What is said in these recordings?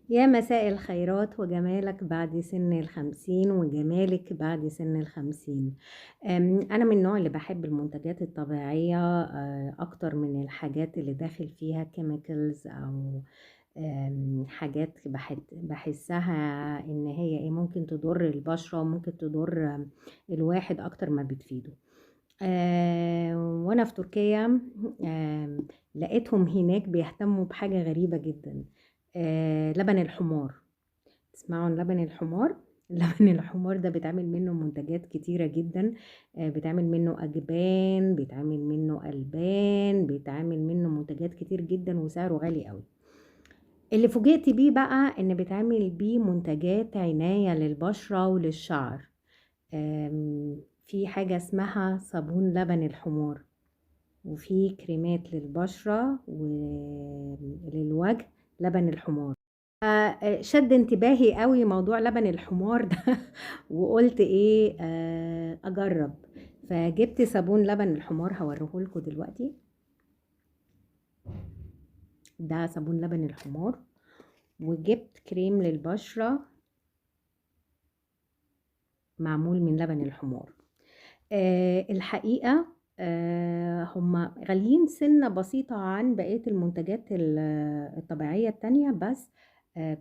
يا مساء الخيرات وجمالك بعد سن 50 وجمالك بعد سن 50. أنا من النوع اللي باحب المنتجات الطبيعية أكتر من الحاجات اللي داخل فيها chemicals أو حاجات باحسّها إن هي ممكن تضر البشرة وممكن تضر الواحد أكتر ما بتفيده. وأنا في تركيا لقيتهم هناك بيهتموا بحاجة غريبة جدًا، لبن الحمار. تسمعوا عن لبن الحمار؟ لبن الحمار ده بيتعمل منه منتجات كتيرة جدًا، بيتعمل منه أجبان، بيتعمل منه ألبان، بيتعمل منه منتجات كتير جدًا وسعره غالي أوي. اللي فوجئت بيه بقى إن بيتعمل بيه منتجات عناية للبشرة وللشعر. في حاجة اسمها صابون لبن الحمار، وفي كريمات للبشرة وللوجه لبن الحمار. شد انتباهي أوي موضوع لبن الحمار ده وقُلت إيه أجرّب، فجِبت صابون لبن الحمار هاوريه لكم دلوقتي. ده صابون لبن الحمار، وجِبت كريم للبشرة معمول من لبن الحمار. الحقيقة هُم غاليين سِنّة بسيطة عن بقية المنتجات الطبيعية التانية، بس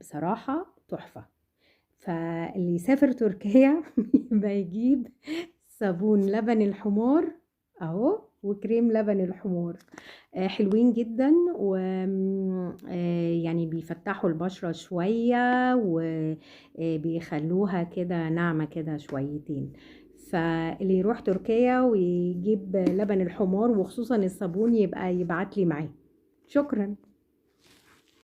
بصراحة تحفة. فاللي يسافر تركيا يبقى يجيب صابون لبن الحمار أهو، وكريم لبن الحمار. حلوين جدًا يعني بيفتّحوا البشرة شوية بيخلّوها كده ناعمة كده شويتين. فاللي يروح تركيا ويجيب لبن الحمار وخصوصًا الصابون يبقى يبعت لي معاه. شكرًا.